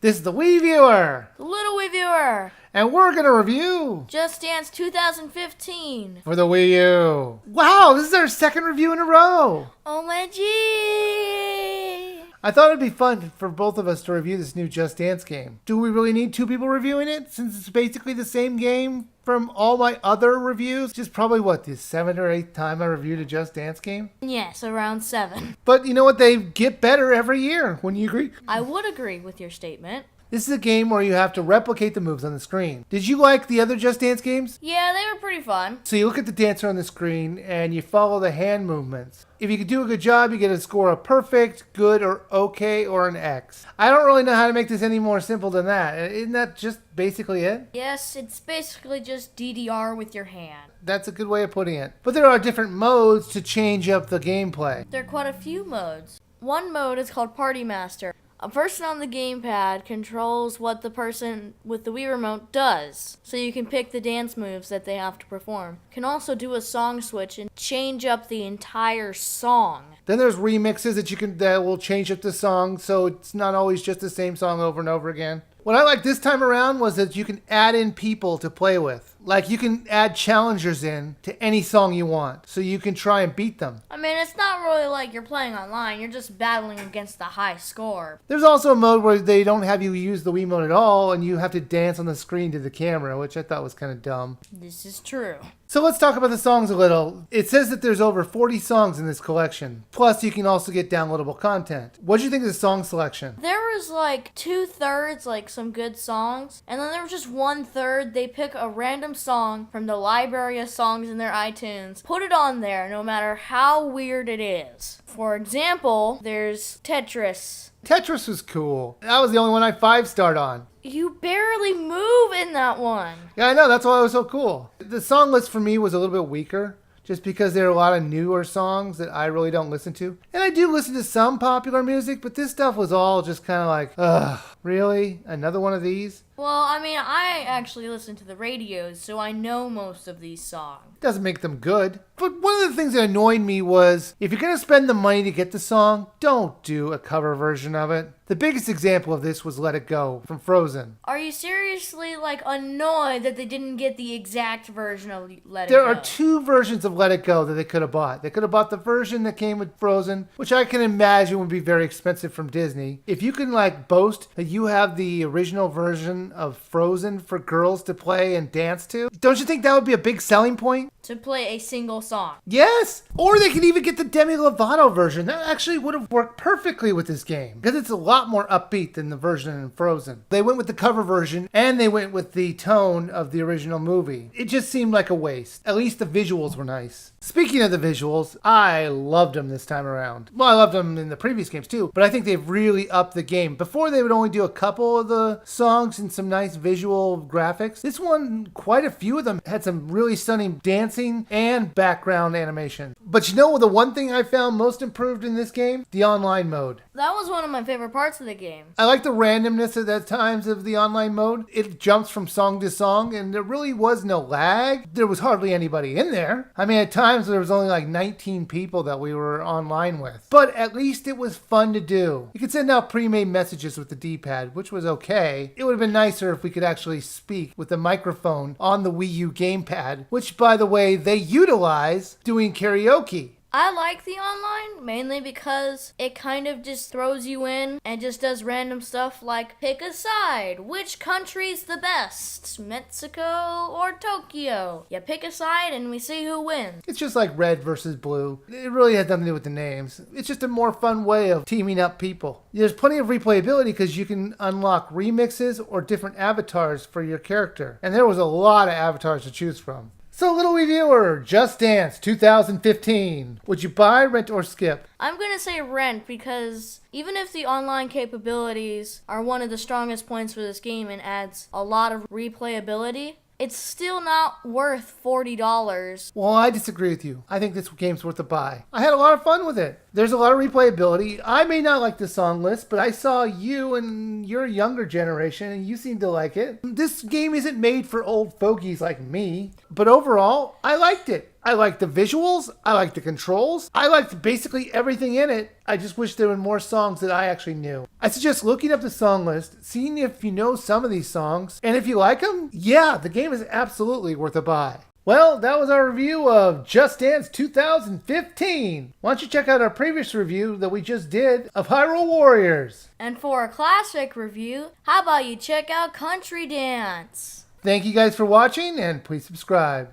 This is the Wii Viewer. The Little Wii Viewer. And we're going to review Just Dance 2015. for the Wii U. Wow, this is our second review in a row. OMG. I thought it'd be fun for both of us to review this new Just Dance game. Do we really need two people reviewing it, since it's basically the same game from all my other reviews? Just probably, the 7th or 8th time I reviewed a Just Dance game? Yes, around 7. But you know what? They get better every year. Wouldn't you agree? I would agree with your statement. This is a game where you have to replicate the moves on the screen. Did you like the other Just Dance games? Yeah, they were pretty fun. So you look at the dancer on the screen and you follow the hand movements. If you can do a good job, you get a score of perfect, good, or okay, or an X. I don't really know how to make this any more simple than that. Isn't that just basically it? Yes, it's basically just DDR with your hand. That's a good way of putting it. But there are different modes to change up the gameplay. There are quite a few modes. One mode is called Party Master. A person on the gamepad controls what the person with the Wii remote does, so you can pick the dance moves that they have to perform. You can also do a song switch and change up the entire song. Then there's remixes that will change up the song, so it's not always just the same song over and over again. What I liked this time around was that you can add in people to play with. Like, you can add challengers in to any song you want, so you can try and beat them. I mean, it's not really like you're playing online, you're just battling against the high score. There's also a mode where they don't have you use the Wiimote at all, and you have to dance on the screen to the camera, which I thought was kind of dumb. This is true. So let's talk about the songs a little. It says that there's over 40 songs in this collection. Plus, you can also get downloadable content. What did you think of the song selection? There was like 2/3, like some good songs, and then there was just 1/3. They pick a random song from the library of songs in their iTunes, put it on there no matter how weird it is. For example, there's Tetris. Tetris was cool. That was the only one I 5-starred on. You barely move in that one. Yeah, I know. That's why it was so cool. The song list for me was a little bit weaker, just because there are a lot of newer songs that I really don't listen to. And I do listen to some popular music, but this stuff was all just kind of like, ugh, really? Another one of these? Well, I mean, I actually listen to the radios, so I know most of these songs. Doesn't make them good. But one of the things that annoyed me was, if you're going to spend the money to get the song, don't do a cover version of it. The biggest example of this was Let It Go from Frozen. Are you seriously, like, annoyed that they didn't get the exact version of Let It Go? There are two versions of Let It Go that they could have bought. They could have bought the version that came with Frozen, which I can imagine would be very expensive from Disney. If you can, like, boast that you have the original version of Frozen for girls to play and dance to, don't you think that would be a big selling point? To play a single song. Yes! Or they could even get the Demi Lovato version. That actually would have worked perfectly with this game, because it's a lot more upbeat than the version in Frozen. They went with the cover version, and they went with the tone of the original movie. It just seemed like a waste. At least the visuals were nice. Speaking of the visuals, I loved them this time around. Well, I loved them in the previous games too, but I think they've really upped the game. Before, they would only do a couple of the songs and some nice visual graphics. This one, quite a few of them had some really stunning dancing and background animation. But you know the one thing I found most improved in this game? The online mode. That was one of my favorite parts of the game. I like the randomness at times of the online mode. It jumps from song to song, and there really was no lag. There was hardly anybody in there. I mean, at times there was only like 19 people that we were online with. But at least it was fun to do. You could send out pre-made messages with the D-pad, which was okay. It would have been nicer if we could actually speak with the microphone on the Wii U gamepad, which, by the way, they utilize doing karaoke. I like the online mainly because it kind of just throws you in and just does random stuff like pick a side. Which country's the best? Mexico or Tokyo? You pick a side and we see who wins. It's just like red versus blue. It really has nothing to do with the names. It's just a more fun way of teaming up people. There's plenty of replayability because you can unlock remixes or different avatars for your character. And there was a lot of avatars to choose from. So, Little Wii Viewer, Just Dance 2015. Would you buy, rent, or skip? I'm going to say rent because even if the online capabilities are one of the strongest points for this game and adds a lot of replayability, it's still not worth $40. Well, I disagree with you. I think this game's worth a buy. I had a lot of fun with it. There's a lot of replayability. I may not like the song list, but I saw you and your younger generation, and you seem to like it. This game isn't made for old fogies like me, but overall, I liked it. I liked the visuals. I liked the controls. I liked basically everything in it. I just wish there were more songs that I actually knew. I suggest looking up the song list, seeing if you know some of these songs, and if you like them, yeah, the game is absolutely worth a buy. Well, that was our review of Just Dance 2015. Why don't you check out our previous review that we just did of Hyrule Warriors? And for a classic review, how about you check out Country Dance? Thank you guys for watching, and please subscribe.